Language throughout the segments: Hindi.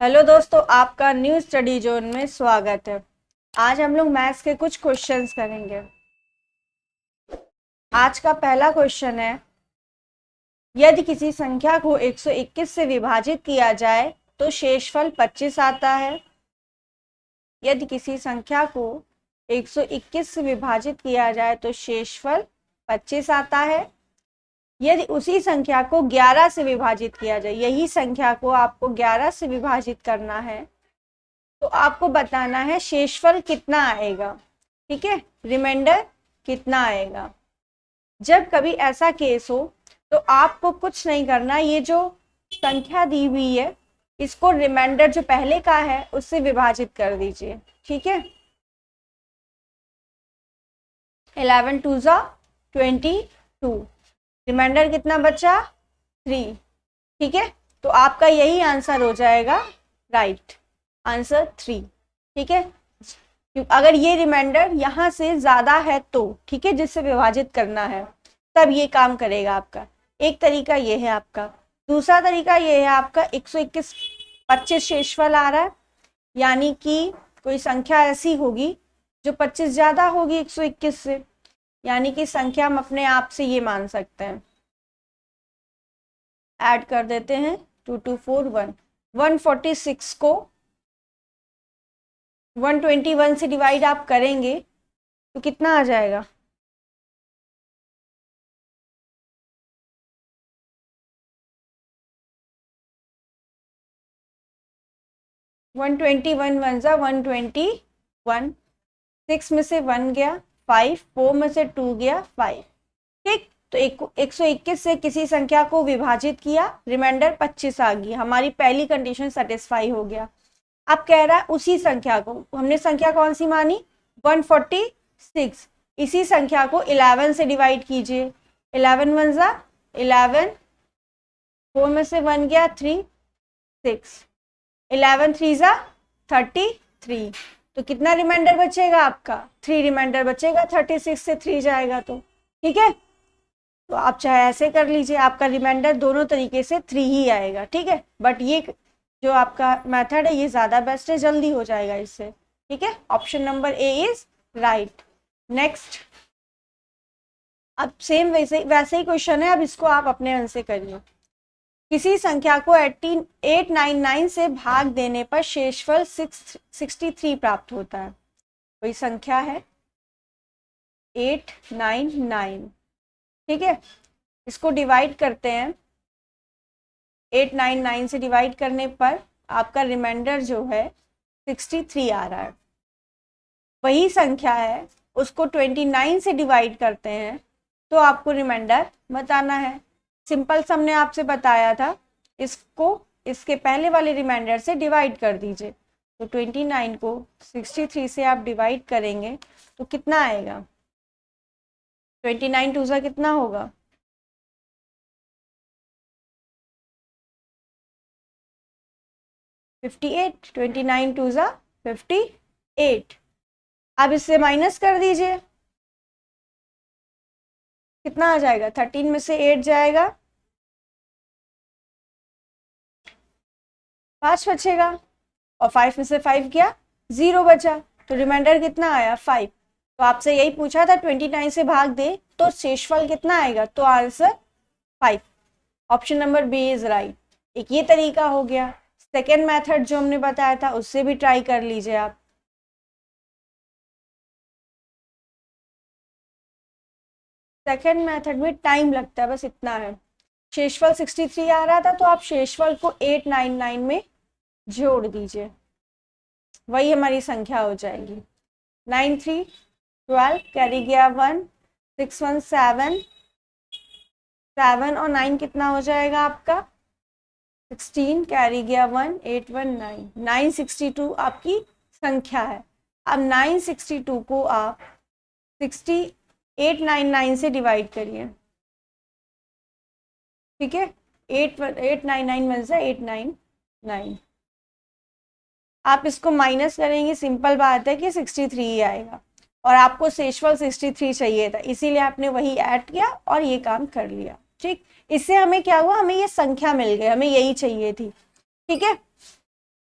हेलो दोस्तों, आपका न्यू स्टडी जोन में स्वागत है। आज हम लोग मैथ्स के कुछ क्वेश्चंस करेंगे। आज का पहला क्वेश्चन है, यदि किसी संख्या को 121 से विभाजित किया जाए तो शेषफल 25 आता है। यदि किसी संख्या को 121 से विभाजित किया जाए तो शेषफल 25 आता है। यदि उसी संख्या को 11 से विभाजित किया जाए, यही संख्या को आपको 11 से विभाजित करना है, तो आपको बताना है शेषफल कितना आएगा। ठीक है, रिमाइंडर कितना आएगा। जब कभी ऐसा केस हो तो आपको कुछ नहीं करना, ये जो संख्या दी हुई है इसको रिमाइंडर जो पहले का है उससे विभाजित कर दीजिए। ठीक है, 11 2 जा 22, रिमाइंडर कितना बचा 3। ठीक है, तो आपका यही आंसर हो जाएगा, राइट आंसर 3। ठीक है, अगर ये रिमाइंडर यहाँ से ज्यादा है तो ठीक है, जिससे विभाजित करना है तब ये काम करेगा आपका। एक तरीका ये है आपका। दूसरा तरीका ये है आपका 121 25 शेषफल आ रहा है, यानी कि कोई संख्या ऐसी होगी जो 25 ज्यादा होगी 121 से, यानी कि संख्या हम अपने आप से ये मान सकते हैं। ऐड कर देते हैं 2 2 4 1, 146 को 121 से डिवाइड आप करेंगे तो कितना आ जाएगा, 121 वन जा 121, 6 में से 1 गया 5, 4 में से 2 गया 5। ठीक, तो 121 से किसी संख्या को विभाजित किया, रिमाइंडर 25 आ गई, हमारी पहली कंडीशन सेटिस्फाई हो गया। अब कह रहा है उसी संख्या को, हमने संख्या कौन सी मानी 146, इसी संख्या को 11 से डिवाइड कीजिए। 11 वन जा 11, 4 में से 1 गया 3, 6, 11 3 जा 33, तो कितना रिमाइंडर बचेगा आपका 3 रिमाइंडर बचेगा, 36 से 3 जाएगा तो। ठीक है, तो आप चाहे ऐसे कर लीजिए, आपका रिमाइंडर दोनों तरीके से 3 ही आएगा। ठीक है, बट ये जो आपका मेथड है ये ज्यादा बेस्ट है, जल्दी हो जाएगा इससे। ठीक है, option number A is right. Next, अब सेम वैसे ही क्वेश्चन है, अब इसको आप अपने मन से करिए। किसी संख्या को 899 से भाग देने पर शेषफल 63 प्राप्त होता है। कोई संख्या है 899, ठीक है, इसको डिवाइड करते हैं। 899 से डिवाइड करने पर आपका रिमाइंडर जो है 63 आ रहा है। वही संख्या है, उसको 29 से डिवाइड करते हैं तो आपको रिमाइंडर बताना है। सिंपल सम ने आपसे बताया था, इसको इसके पहले वाले रिमाइंडर से डिवाइड कर दीजिए। तो 29 को 63 से आप डिवाइड करेंगे तो कितना आएगा, 29 टू सा कितना होगा 58, 29 टू सा 58। अब इससे माइनस कर दीजिए, कितना आ जाएगा, 13 में से 8 जाएगा, 5 बचेगा, और 5 में से 5 गया 0 बचा, तो रिमाइंडर कितना आया 5। तो आपसे यही पूछा था 29 से भाग दे तो शेषफल कितना आएगा, तो answer 5। Option number B is right. एक ये तरीका हो गया। सेकेंड मेथड जो हमने बताया था उससे भी ट्राई कर लीजिए आप। सेकेंड मेथड में टाइम लगता है, बस इतना है। शेषफल 63 आ रहा था तो आप शेषफल को 899 में जोड़ दीजिए, वही हमारी संख्या हो जाएगी। 9 3 12, कैरी गया 1, 6 1 7, 7 और 9 कितना हो जाएगा आपका 16, कैरी गया 1, 8 1 9, 962 आपकी संख्या है। अब 962 को आप 899 से डिवाइड करिए। ठीक है, 899 मिल जाए 899, आप इसको माइनस करेंगे, सिंपल बात है कि 63 ही आएगा, और आपको शेषफल 63 चाहिए था, इसीलिए आपने वही ऐड किया और ये काम कर लिया। ठीक, इससे हमें क्या हुआ, हमें ये संख्या मिल गई, हमें यही चाहिए थी। ठीक है,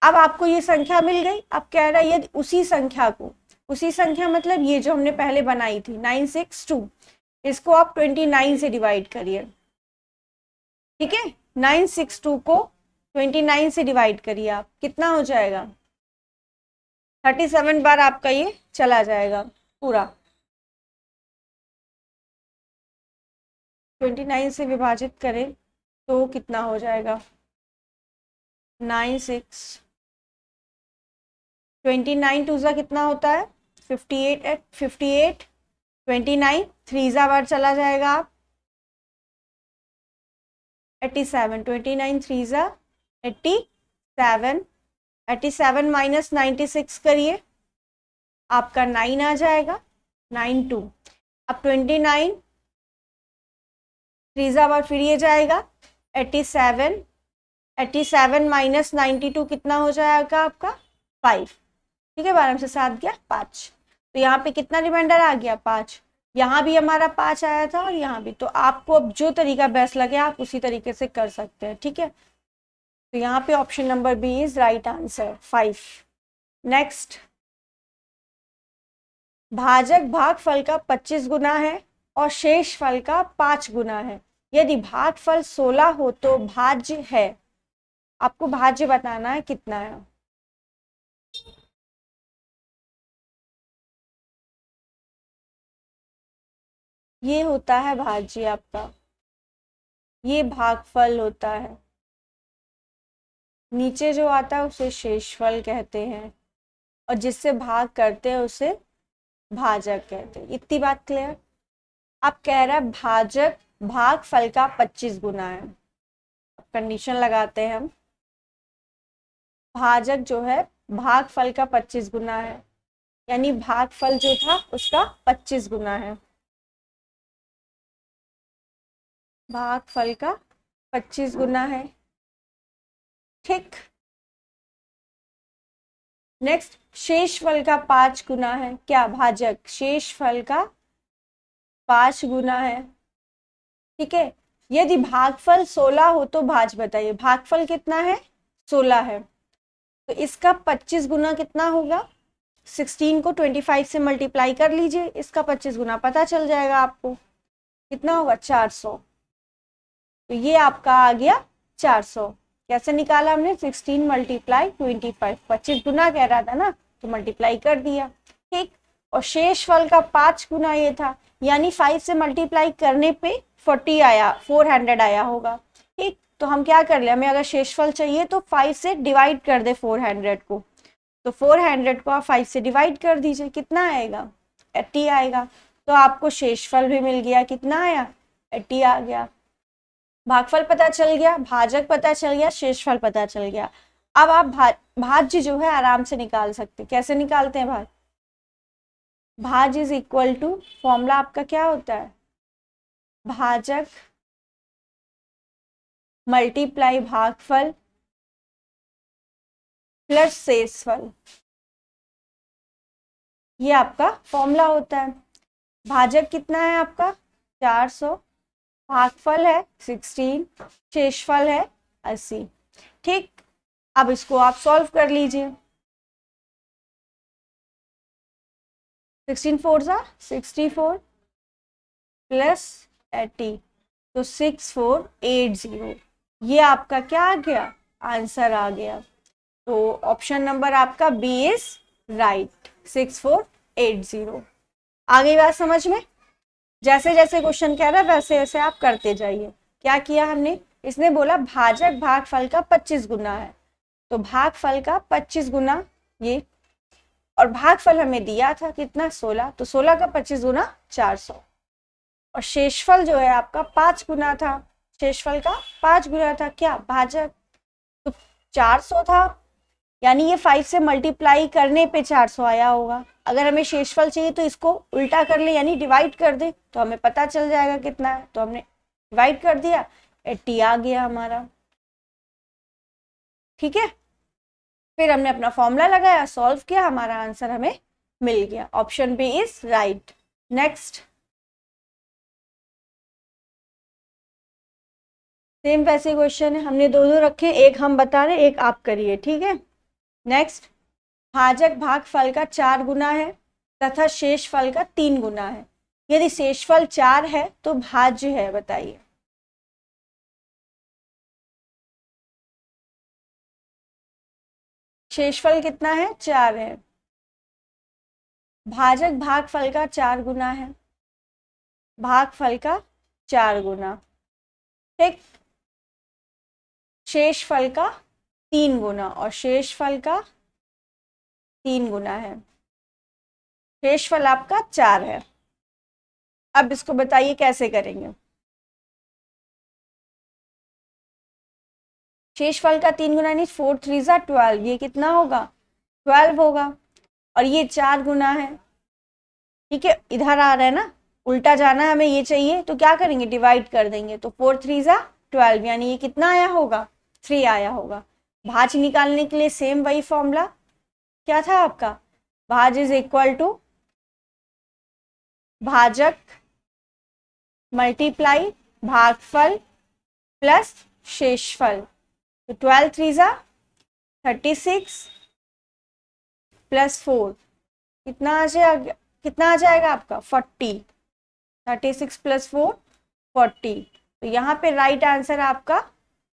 अब आपको ये संख्या मिल गई, अब कह रहा है यदि उसी संख्या मतलब ये जो हमने पहले बनाई थी 962, इसको आप 29 से डिवाइड करिए, ठीक है। 962 को 29 से डिवाइड करिए आप, कितना हो जाएगा? 37 बार आपका ये चला जाएगा पूरा। 29 से विभाजित करें तो कितना हो जाएगा? 29 टू ज़ा कितना होता है? 58, 58, 29 3 बार चला जाएगा आप, 87, 29 3 ज़ा 87, 87 माइनस 96 करिए, आपका 9 आ जाएगा, 92। अब 29 3 बार फिर ये जाएगा 87, 87 माइनस 92 कितना हो जाएगा आपका? 5, ठीक है। 12 से 7 गया 5, तो यहाँ पे कितना रिमाइंडर आ गया? 5। यहाँ भी हमारा 5 आया था और यहाँ भी। तो आपको अब जो तरीका बेस्ट लगे आप उसी तरीके से कर सकते हैं, ठीक है। तो यहाँ पे option number B is right answer 5। Next, भाजक भागफल का 25 गुना है और शेष फल का 5 गुना है। यदि भागफल 16 हो तो भाज्य है। आपको भाज्य बताना है कितना है। ये होता है भाज्य आपका, ये भागफल होता है, नीचे जो आता है उसे शेषफल कहते हैं और जिससे भाग करते हैं उसे भाजक कहते हैं। इतनी बात क्लियर? आप कह रहे हैं भाजक भागफल का 25 गुना है, कंडीशन लगाते हैं हम, भाजक जो है भागफल का 25 गुना है, यानी भागफल जो था उसका 25 गुना है, भागफल का 25 गुना है, ठीक। नेक्स्ट, शेषफल का 5 गुना है। क्या भाजक शेषफल का 5 गुना है, ठीक है। यदि भागफल 16 हो तो भाज्य बताइए। भागफल कितना है? 16 है, तो इसका 25 गुना कितना होगा? 16 को 25 से मल्टीप्लाई कर लीजिए, इसका 25 गुना पता चल जाएगा आपको, कितना होगा? 400। तो ये आपका आ गया 400। कैसे निकाला हमने? 16 मल्टीप्लाई 25, 25 गुना कह रहा था ना, तो मल्टीप्लाई कर दिया, ठीक। और शेषफल का 5 गुना ये था, यानी 5 से मल्टीप्लाई करने पे 40 आया, 400 आया होगा, ठीक। तो हम क्या कर ले, हमें अगर शेषफल चाहिए तो 5 से डिवाइड कर दे 400 को, तो 400 को आप 5 से डिवाइड कर दीजिए, कितना आएगा? 80 आएगा। तो आपको शेषफल भी मिल गया, कितना आया? 80 आ गया। भागफल पता चल गया, भाजक पता चल गया, शेषफल पता चल गया। अब आप भाज्य जो है आराम से निकाल सकते। कैसे निकालते हैं भाज्य? भाज्य इज इक्वल टू, फॉर्मूला आपका क्या होता है? भाजक मल्टीप्लाई भागफल प्लस शेषफल, ये आपका फॉर्मूला होता है। भाजक कितना है आपका? 400, भागफल है 16, शेषफल है 80, ठीक। अब इसको आप सॉल्व कर लीजिए। 16 4 ज़ा 64 प्लस 80, तो 6480, ये आपका क्या आ गया? आंसर आ गया। तो ऑप्शन नंबर आपका बी इज राइट, 6480। आ गई बात समझ में? जैसे जैसे क्वेश्चन कह रहा है वैसे वैसे आप करते जाइए। क्या किया हमने? इसने बोला भाजक भागफल का 25 गुना है, तो भागफल का 25 गुना ये, और भागफल हमें दिया था कितना? 16, तो 16 का 25 गुना 400, और शेषफल जो है आपका 5 गुना था, शेषफल का 5 गुना था क्या? भाजक, तो 400 था, यानी ये 5 से मल्टीप्लाई करने पे 400 आया होगा। अगर हमें शेषफल चाहिए तो इसको उल्टा कर ले, यानी डिवाइड कर दे, तो हमें पता चल जाएगा कितना है। तो हमने डिवाइड कर दिया, 80 आ गया हमारा, ठीक है। फिर हमने अपना फॉर्मूला लगाया, सॉल्व किया, हमारा आंसर हमें मिल गया। Option B is right. Next, same वैसे क्वेश्चन है, हमने दो रखे, एक हम बता रहे एक आप करिए, ठीक है। नेक्स्ट, भाजक भागफल का 4 गुना है तथा शेषफल का 3 गुना है। यदि शेषफल 4 है तो भाज्य है, बताइए। शेषफल कितना है? 4 है। भाजक भागफल का 4 गुना है, भागफल का 4 गुना, ठीक। शेषफल का 3 गुना और शेषफल का 3 गुना है। शेषफल आपका 4 है। अब इसको बताइए कैसे करेंगे। शेषफल का 3 गुना यानी 4 3 ज़ा 12, ये कितना होगा? 12 होगा। और ये 4 गुना है, ठीक है। इधर आ रहा है ना, उल्टा जाना है हमें, ये चाहिए तो क्या करेंगे? डिवाइड कर देंगे। तो 4 3 ज़ा 12 यानी ये कितना आया होगा? 3 आया होगा। भाज निकालने के लिए सेम वही फॉर्मूला क्या था आपका? भाज इज इक्वल टू भाजक मल्टीप्लाई भागफल प्लस शेषफल। तो 12 3 ज़ा 36 प्लस 4 कितना आ जाएगा? कितना आ जाएगा आपका? 40। 36 प्लस 4 40। तो यहाँ पे राइट आंसर आपका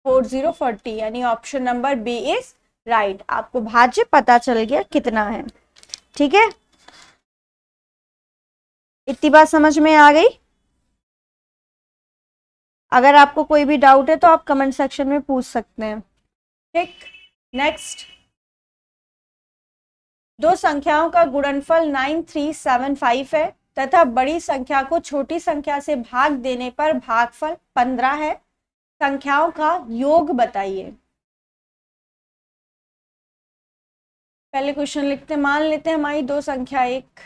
4040 यानी option number B is right. आपको भाज्य पता चल गया कितना है, ठीक है। इतनी बात समझ में आ गई? अगर आपको कोई भी डाउट है तो आप कमेंट सेक्शन में पूछ सकते हैं, ठीक। नेक्स्ट, दो संख्याओं का गुणनफल 9375 है तथा बड़ी संख्या को छोटी संख्या से भाग देने पर भागफल 15 है। संख्याओं का योग बताइए। पहले क्वेश्चन लिखते हैं। मान लेते हैं हमारी दो संख्या, एक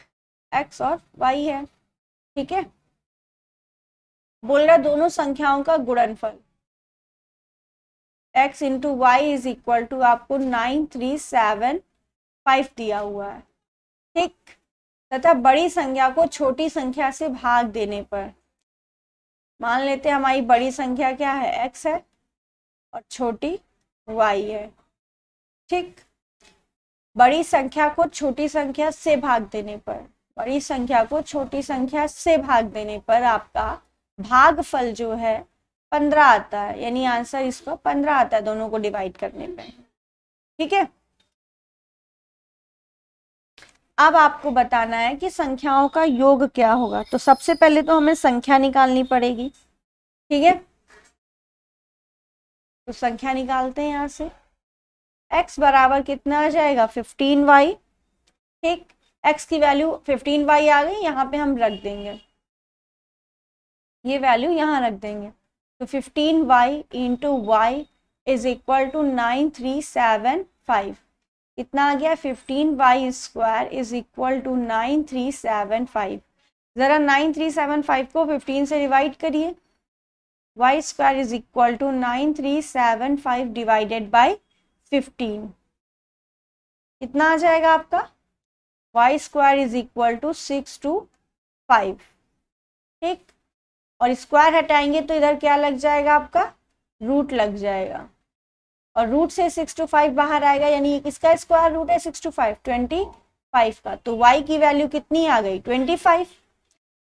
x और y है, ठीक है। बोल रहा दोनों संख्याओं का गुणनफल x into Y is equal to आपको 9375 दिया हुआ है, ठीक। तथा बड़ी संख्या को छोटी संख्या से भाग देने पर, मान लेते हैं हमारी बड़ी संख्या क्या है? x है और छोटी y है, ठीक। बड़ी संख्या को छोटी संख्या से भाग देने पर, बड़ी संख्या को छोटी संख्या से भाग देने पर आपका भागफल जो है 15 आता है, यानी आंसर इसका 15 आता है दोनों को डिवाइड करने पे, ठीक है। अब आपको बताना है कि संख्याओं का योग क्या होगा। तो सबसे पहले तो हमें संख्या निकालनी पड़ेगी, ठीक है। तो संख्या निकालते हैं यहाँ से। x बराबर कितना आ जाएगा? 15y, ठीक। x की वैल्यू 15y आ गई, यहाँ पे हम रख देंगे, ये वैल्यू यहाँ रख देंगे। तो 15y into Y is equal to 9375। कितना आ गया? 15y square is equal to 9375। जरा 9375 को 15 से डिवाइड करिए। y square is equal to 9375 divided by 15। कितना आ जाएगा आपका? y square is equal to 625, ठीक। और स्क्वायर हटाएंगे तो इधर क्या लग जाएगा आपका? रूट लग जाएगा। और रूट से 625 बाहर आएगा, यानी ये किसका स्क्वायर रूट है? 625, 25 का। तो y की वैल्यू कितनी आ गई? 25।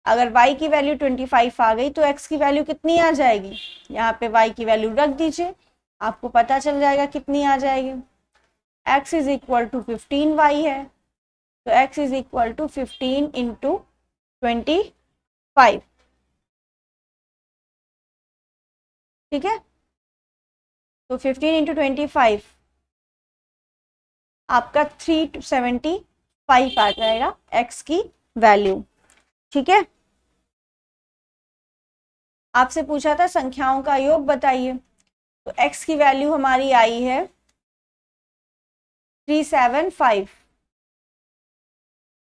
अगर y की वैल्यू 25 आ गई तो x की वैल्यू कितनी आ जाएगी? यहाँ पे y की वैल्यू रख दीजिए, आपको पता चल जाएगा कितनी आ जाएगी। x is equal to 15y है, तो x is equal to 15 into 25, ठीक है। तो 15 इंटू 25 आपका 375 आ जाएगा x की वैल्यू, ठीक है। आपसे पूछा था संख्याओं का योग बताइए, तो x की वैल्यू हमारी आई है 375,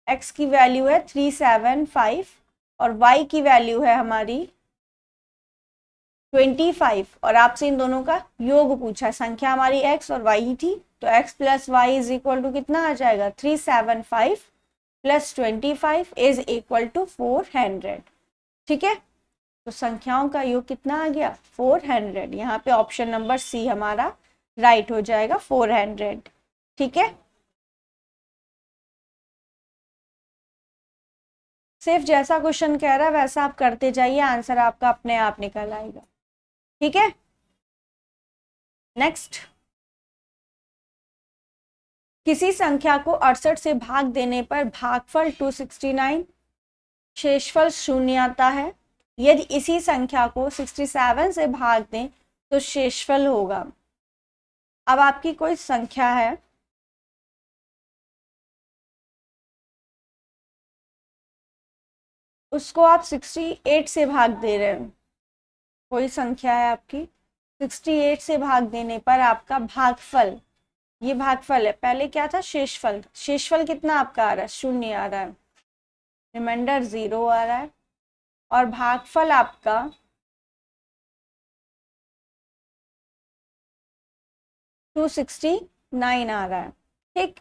x की वैल्यू है 375 और y की वैल्यू है हमारी 25। और आपसे इन दोनों का योग पूछा, संख्या हमारी x और y ही थी, तो x plus Y is equal to कितना आ जाएगा? 375 प्लस 25 इज इक्वल टू 400, ठीक है। तो संख्याओं का योग कितना आ गया? 400। यहाँ पे ऑप्शन नंबर सी हमारा राइट हो जाएगा, 400, ठीक है, सिर्फ जैसा क्वेश्चन कह रहा है वैसा आप करते जाइए, आंसर आपका अपने आप निकल आएगा। ठीक है, नेक्स्ट, किसी संख्या को 68 से भाग देने पर भागफल 269, शेषफल 0 आता है। यदि इसी संख्या को 67 से भाग दें तो शेषफल होगा। अब आपकी कोई संख्या है, उसको आप 68 से भाग दे रहे हैं, कोई संख्या है आपकी, 68 से भाग देने पर आपका भागफल, ये भागफल है, पहले क्या था शेषफल, शेषफल कितना आपका आ रहा है 0 आ रहा है, रिमाइंडर 0 आ रहा है, और भागफल आपका 269 आ रहा है। ठीक,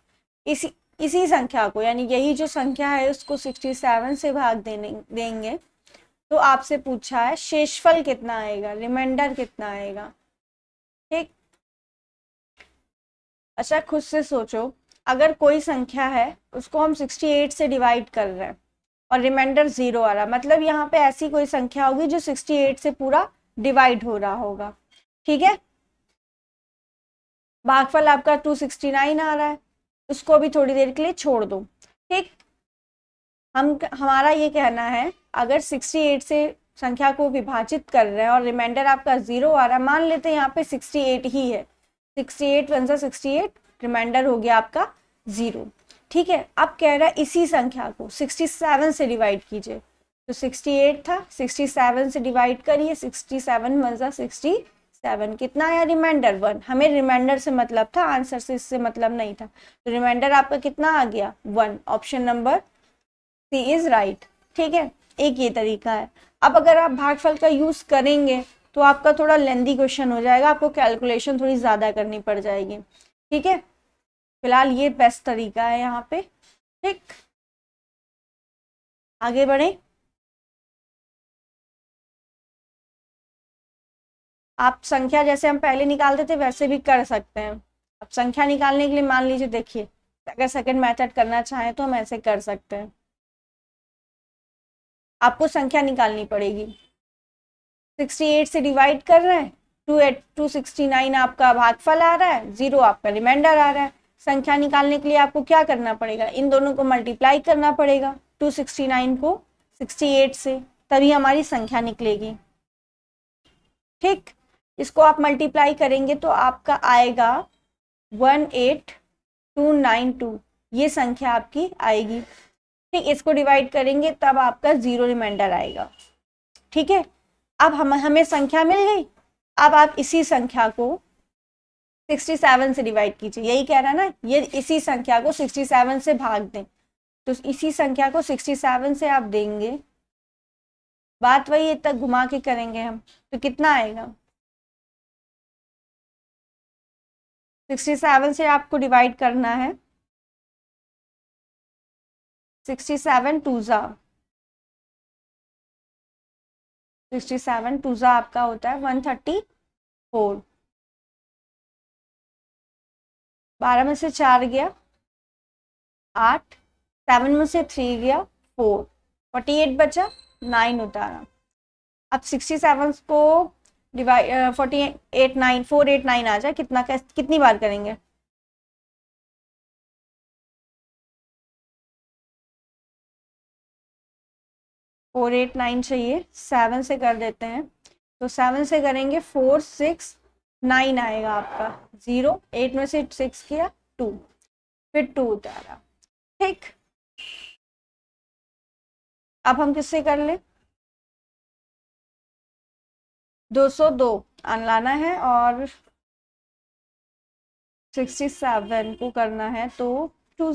इसी संख्या को, यानी यही जो संख्या है उसको 67 से भाग देंगे तो आपसे पूछा है शेषफल कितना आएगा, रिमाइंडर कितना आएगा। ठीक, अच्छा खुद से सोचो, अगर कोई संख्या है उसको हम 68 से डिवाइड कर रहे हैं और रिमाइंडर 0 आ रहा है, मतलब यहाँ पे ऐसी कोई संख्या होगी जो 68 से पूरा डिवाइड हो रहा होगा। ठीक है, भागफल आपका 269 आ रहा है, उसको अभी थोड़ी देर के लिए छोड़ दो। ठीक, हमारा ये कहना है अगर 68 से संख्या को विभाजित कर रहे हैं और रिमाइंडर आपका 0 आ रहा है, मान लेते हैं यहाँ पे 68 ही है, 68 वन 68, रिमाइंडर हो गया आपका 0। ठीक है, अब कह रहा है इसी संख्या को 67 से डिवाइड कीजिए, तो 68 था, 67 से डिवाइड करिए, 67 वन 67, कितना आया रिमाइंडर 1, हमें रिमाइंडर से मतलब था, आंसर से इससे मतलब नहीं था, तो रिमाइंडर आपका कितना आ गया 1, option number C is right. ठीक है, एक ये तरीका है। अब अगर आप भागफल का यूज करेंगे तो आपका थोड़ा लेंदी क्वेश्चन हो जाएगा, आपको कैलकुलेशन थोड़ी ज्यादा करनी पड़ जाएगी। ठीक है, फिलहाल ये बेस्ट तरीका है यहाँ पे। ठीक, आगे बढ़े, आप संख्या जैसे हम पहले निकालते थे वैसे भी कर सकते हैं। अब संख्या निकालने के लिए मान लीजिए, देखिए अगर सेकंड मेथड करना चाहें तो हम ऐसे कर सकते हैं, आपको संख्या निकालनी पड़ेगी, 68 से डिवाइड कर रहे हैं, 269 आपका भागफल आ रहा है, 0 आपका रिमाइंडर आ रहा है। संख्या निकालने के लिए आपको क्या करना पड़ेगा, इन दोनों को मल्टीप्लाई करना पड़ेगा, 269 को 68 से, तभी हमारी संख्या निकलेगी। ठीक, इसको आप मल्टीप्लाई करेंगे तो आपका आएगा 18292, ये संख्या आपकी आएगी। ठीक, इसको डिवाइड करेंगे तब आपका 0 रिमाइंडर आएगा। ठीक है, अब हमें संख्या मिल गई, अब आप इसी संख्या को 67 से डिवाइड कीजिए, यही कह रहा है ना, ये इसी संख्या को 67 से भाग दें, तो इसी संख्या को 67 से आप देंगे, बात वही तक घुमा के करेंगे हम, तो कितना आएगा, 67 से आपको डिवाइड करना है, 67 टूजा, 67 टूजा आपका होता है 134, 12 में से 4 गया 8, 7 में से 3 गया 4, 48 बचा, 9 उतारा। अब 67 को डिवाइड 489 आ जाए, कितनी बार करेंगे, 489 चाहिए, 7 से कर देते हैं, तो 7 से करेंगे 469 आएगा आपका, 0, 8 में से 6 किया 2, फिर 2 उतारा। ठीक, अब हम किससे कर ले, 202 लाना है और 67 को करना है, तो 2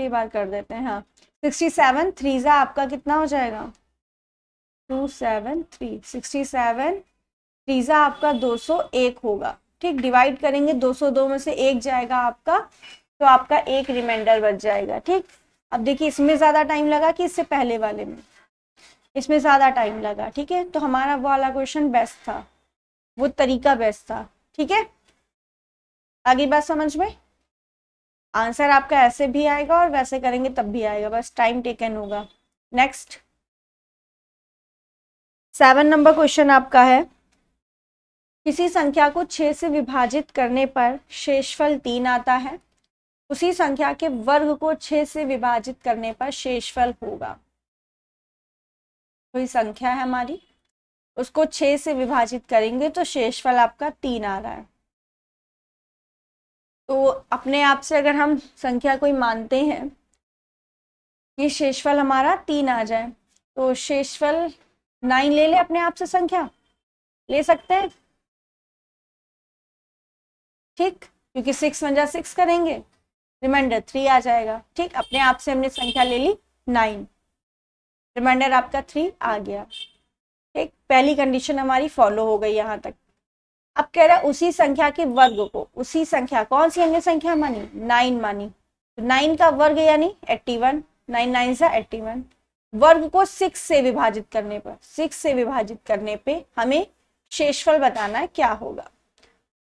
बार कर देते हैं, हाँ 67 थ्रीजा आपका कितना हो जाएगा 273, 67 थ्रीजा आपका 201 होगा। ठीक, डिवाइड करेंगे 202 में से 1 जाएगा आपका, तो आपका 1 रिमाइंडर बच जाएगा। ठीक, अब देखिए इसमें ज़्यादा टाइम लगा कि इससे पहले वाले में, इसमें ज़्यादा टाइम लगा। ठीक है, तो हमारा वाला क्वेश्चन बेस्ट था, वो तरीका बेस्ट था। ठीक है, आगे बात समझ में? आंसर आपका ऐसे भी आएगा और वैसे करेंगे तब भी आएगा, बस टाइम टेकन होगा। नेक्स्ट 7 नंबर क्वेश्चन आपका है, किसी संख्या को 6 से विभाजित करने पर शेषफल 3 आता है, उसी संख्या के वर्ग को 6 से विभाजित करने पर शेषफल होगा। कोई संख्या है हमारी, उसको 6 से विभाजित करेंगे तो शेषफल आपका 3 आ रहा है। तो अपने आप से अगर हम संख्या कोई मानते हैं कि शेषफल हमारा 3 आ जाए, तो शेषफल 9 ले ले, अपने आप से संख्या ले सकते हैं, ठीक, क्योंकि 6 1 6 करेंगे, रिमाइंडर 3 आ जाएगा। ठीक, अपने आप से हमने संख्या ले ली 9, रिमाइंडर आपका 3 आ गया। ठीक, पहली कंडीशन हमारी फॉलो हो गई यहाँ तक। अब कह रहा है उसी संख्या के वर्ग को, उसी संख्या, कौन सी हमने संख्या मानी? 9 मानी, तो 9 का वर्ग यानी 81, 9 9 से 81, वर्ग को 6 से विभाजित करने पर, 6 से विभाजित करने पे हमें शेषफल बताना है क्या होगा।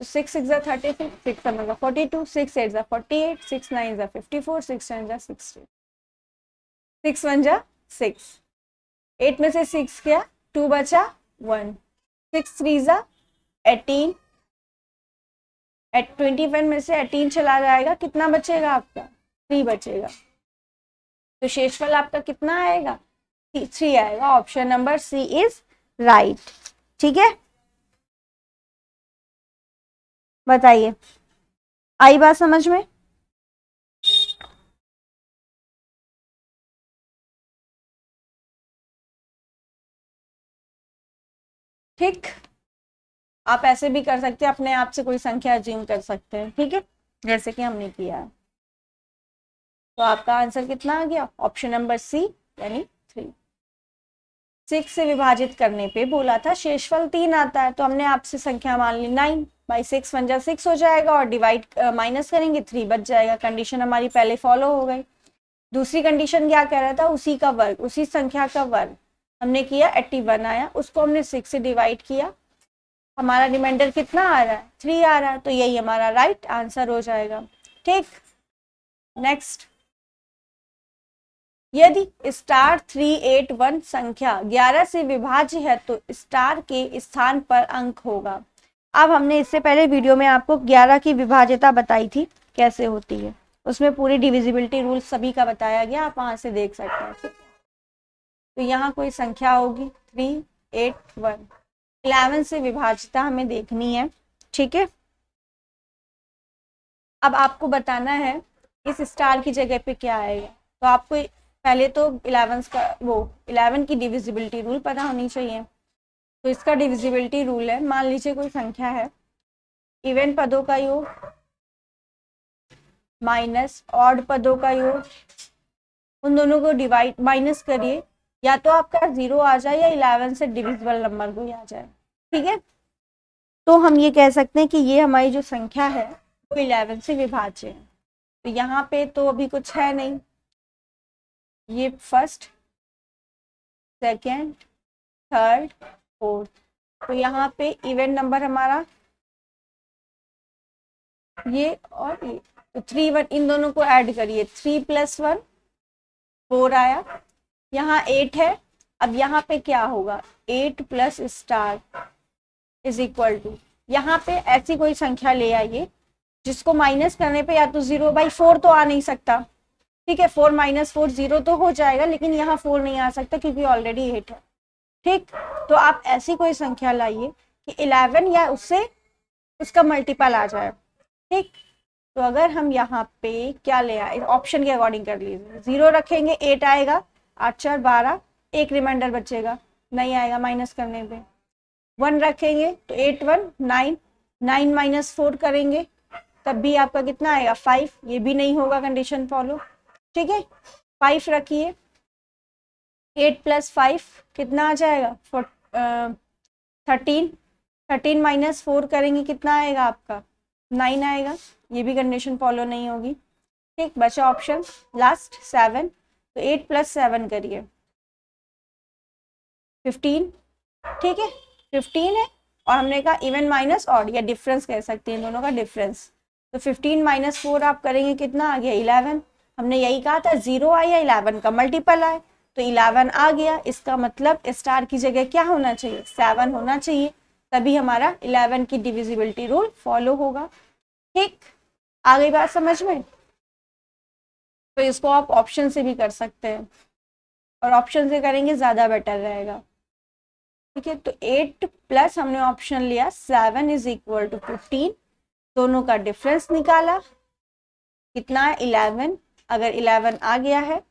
तो 6 6 36, 6 7 42, 6 8 48, 6 9 54, 6 10 60, 6 1 6, 8 में से 6 गया, 2 बचा 1, 6 3 18, 21 में से 18 चला जाएगा, कितना बचेगा आपका? 3 बचेगा। तो शेषफल आपका कितना आएगा? 3 आएगा। Option number C is right. ठीक है, बताइए, आई बात समझ में? ठीक, आप ऐसे भी कर सकते हैं, अपने आप से कोई संख्या अज्यूम कर सकते हैं, ठीक है, जैसे कि हमने किया है। तो आपका आंसर कितना आ गया? ऑप्शन नंबर सी यानी 3। 6 से विभाजित करने पे बोला था शेषफल 3 आता है, तो हमने आपसे संख्या मान ली 9, बाई 6 1 6 हो जाएगा, और डिवाइड माइनस करेंगे 3 बच जाएगा। कंडीशन हमारी पहले फॉलो हो गई। दूसरी कंडीशन क्या कह रहा था? उसी का वर्ग, उसी संख्या का वर्ग हमने किया, 81 आया, उसको हमने 6 से डिवाइड किया, हमारा रिमाइंडर कितना आ रहा है? 3 आ रहा है, तो यही हमारा राइट आंसर हो जाएगा। ठीक, नेक्स्ट, यदि स्टार 381 संख्या 11 से विभाज्य है तो स्टार के स्थान पर अंक होगा। अब हमने इससे पहले वीडियो में आपको 11 की विभाज्यता बताई थी कैसे होती है, उसमें पूरी डिविजिबिलिटी रूल सभी का बताया गया, आप वहां से देख सकते हैं। तो यहाँ कोई संख्या होगी 381, 11 से विभाज्यता हमें देखनी है। ठीक है, अब आपको बताना है इस स्टार की जगह पे क्या आएगा। तो आपको पहले तो 11 की डिविजिबिलिटी रूल पता होनी चाहिए। तो इसका डिविजिबिलिटी रूल है, मान लीजिए कोई संख्या है, इवन पदों का योग माइनस ऑड पदों का योग, उन दोनों को डिवाइड माइनस करिए, या तो आपका 0 आ जाए या 11 से डिविजिबल नंबर कोई आ जाए। ठीक है, तो हम ये कह सकते हैं कि ये हमारी जो संख्या है वो 11 से विभाज्य है। तो यहाँ पे तो अभी कुछ है नहीं, ये फर्स्ट सेकेंड थर्ड फोर्थ, तो यहाँ पे इवन नंबर हमारा ये और ये, तो 3 1, इन दोनों को ऐड करिए, 3 + 1 4 आया, यहाँ 8 है। अब यहाँ पे क्या होगा? 8 plus star is equal to, यहाँ पे ऐसी कोई संख्या ले आइए जिसको माइनस करने पे या तो 0/4 तो आ नहीं सकता, ठीक है, 4 - 4 0 तो हो जाएगा, लेकिन यहाँ 4 नहीं आ सकता क्योंकि ऑलरेडी 8 है। ठीक, तो आप ऐसी कोई संख्या लाइए कि 11 या उससे उसका मल्टीपल आ जाए। ठीक, तो अगर हम यहाँ पे क्या ले आए, ऑप्शन के अकॉर्डिंग कर लीजिए, 0 रखेंगे 8 आएगा, 8 4 12, एक रिमाइंडर बचेगा, नहीं आएगा माइनस करने पे। 1 रखेंगे तो 8 1 9, 9 - 4 करेंगे तब भी आपका कितना आएगा? 5, ये भी नहीं होगा, कंडीशन फॉलो। ठीक है, 5 रखिए, 8 + 5 कितना आ जाएगा? 13, 13 - 4 करेंगे कितना आएगा आपका? 9 आएगा, ये भी कंडीशन फॉलो नहीं होगी। ठीक, बचा ऑप्शन लास्ट 7, तो 8 + 7 करिए 15। ठीक है, 15 है, और हमने कहा इवन माइनस ऑड या डिफरेंस कह सकते हैं, दोनों का डिफरेंस, तो 15 माइनस 4 आप करेंगे कितना आ गया 11। हमने यही कहा था 0 आए या 11 का मल्टीपल आए, तो 11 आ गया। इसका मतलब स्टार की जगह क्या होना चाहिए 7 होना चाहिए, तभी हमारा 11 की डिविजिबिलिटी रूल फॉलो होगा। ठीक, आ गई बात समझ में। तो इसको आप ऑप्शन से भी कर सकते हैं और ऑप्शन से करेंगे ज़्यादा बेटर रहेगा। ठीक है, तो 8 प्लस हमने ऑप्शन लिया 7 इज इक्वल टू 15, दोनों का डिफरेंस निकाला कितना है 11। अगर 11 आ गया है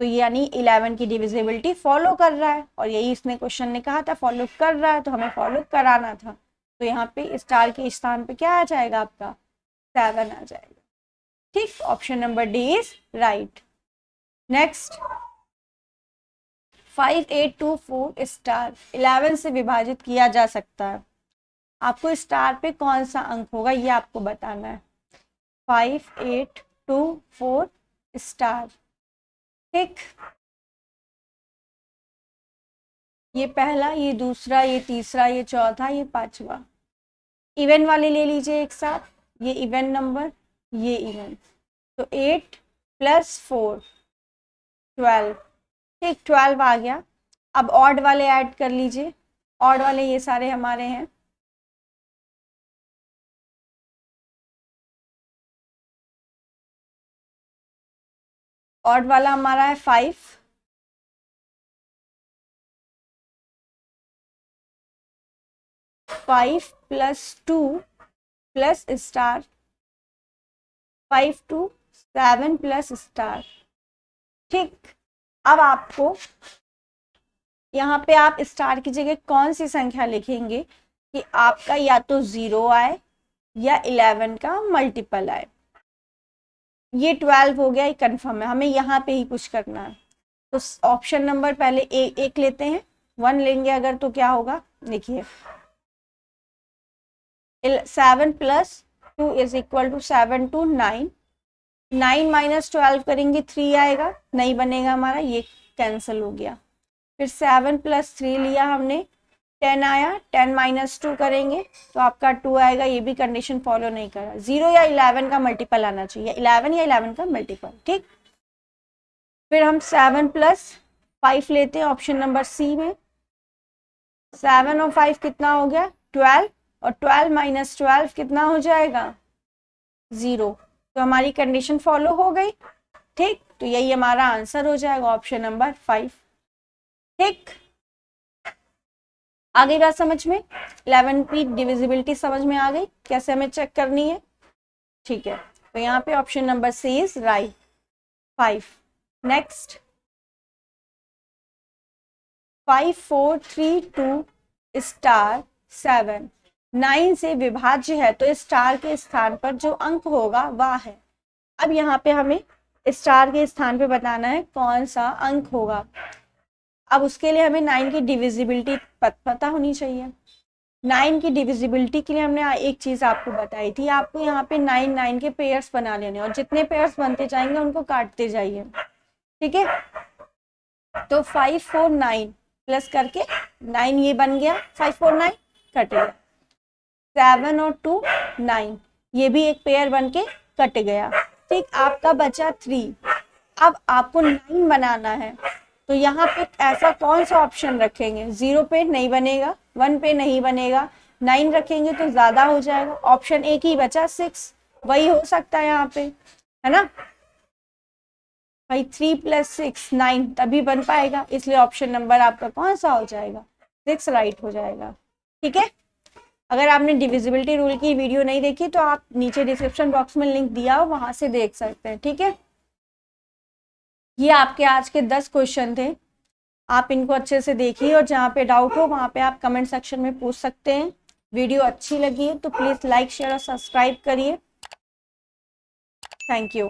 तो यानी 11 की डिविजिबिलिटी फॉलो कर रहा है, और यही इसने क्वेश्चन ने कहा था फॉलो कर रहा है, तो हमें फॉलो कराना था। तो यहाँ पे स्टार के स्थान पे क्या आ जाएगा आपका 7 आ जाएगा। ठीक, option number D is right. Next 5824 star 11 से विभाजित किया जा सकता है। आपको स्टार पे कौन सा अंक होगा ये आपको बताना है। 5824 स्टार। ठीक, ये पहला, ये दूसरा, ये तीसरा, ये चौथा, ये पांचवा। इवन वाले ले लीजिए एक साथ, ये इवन नंबर, ये इवन। तो 8 प्लस 4 12। ठीक, 12 आ गया। अब ऑड वाले ऐड कर लीजिए, ऑड वाले ये सारे हमारे हैं। ऑड वाला हमारा है 5, 5 plus 2 plus star, 5 to 7 plus star. ठीक, अब आपको यहाँ पे आप स्टार की जगह कौन सी संख्या लिखेंगे कि आपका या तो 0 आए या 11 का मल्टीपल आए। ये 12 हो गया, ये कंफर्म है, हमें यहाँ पे ही कुछ करना है। तो ऑप्शन नंबर पहले एक लेते हैं, 1 लेंगे अगर तो क्या होगा देखिए 7 plus 2 is equal to 7 to 9। 9 minus 12 करेंगे 3 आएगा, नहीं बनेगा हमारा, ये कैंसिल हो गया। फिर 7 प्लस 3 लिया हमने 10 आया, 10 माइनस 2 करेंगे तो आपका 2 आएगा, ये भी कंडीशन फॉलो नहीं करा। 0 या 11 का मल्टीपल आना चाहिए, 11 या 11 का मल्टीपल। ठीक, फिर हम 7 प्लस 5 लेते हैं ऑप्शन नंबर सी में। 7 और 5 कितना हो गया 12, और 12 माइनस 12 कितना हो जाएगा 0। तो हमारी कंडीशन फॉलो हो गई। ठीक, तो यही हमारा आंसर हो जाएगा ऑप्शन नंबर 5। ठीक, आ गई बात समझ में, 11 की डिविजिबिलिटी समझ में आ गई कैसे हमें चेक करनी है। ठीक है, तो यहाँ पे option number C is right 5। Next 5432 star 7 9 से विभाज्य है, तो स्टार के स्थान पर जो अंक होगा वह है। अब यहाँ पे हमें स्टार के स्थान पे बताना है कौन सा अंक होगा। अब उसके लिए हमें 9 की डिविजिबिलिटी पता होनी चाहिए। 9 की डिविजिबिलिटी के लिए हमने एक चीज आपको बताई थी, आपको यहाँ पे 9 के पेयर्स बना लेने, और जितने पेयर्स बनते जाएंगे उनको काटते जाइए। ठीक है, तो 549 प्लस करके 9 ये बन गया, 549 कट गया, 7 और 2 9, ये भी एक पेयर बन के कट गया। ठीक, आपका बचा 3। अब आपको 9 बनाना है, तो यहाँ पे ऐसा कौन सा ऑप्शन रखेंगे, 0 पे नहीं बनेगा, 1 पे नहीं बनेगा, 9 रखेंगे तो ज्यादा हो जाएगा। ऑप्शन एक ही बचा 6, वही हो सकता है यहाँ पे, है ना भाई। 3 प्लस 6 9 तभी बन पाएगा, इसलिए ऑप्शन नंबर आपका कौन सा हो जाएगा 6 राइट हो जाएगा। ठीक है, अगर आपने डिविजिबिलिटी रूल की वीडियो नहीं देखी तो आप नीचे डिस्क्रिप्शन बॉक्स में लिंक दिया हो, वहां से देख सकते हैं। ठीक है, ये आपके आज के 10 क्वेश्चन थे, आप इनको अच्छे से देखिए, और जहाँ पे डाउट हो वहाँ पे आप कमेंट सेक्शन में पूछ सकते हैं। वीडियो अच्छी लगी है तो प्लीज़ लाइक शेयर और सब्सक्राइब करिए। Thank you.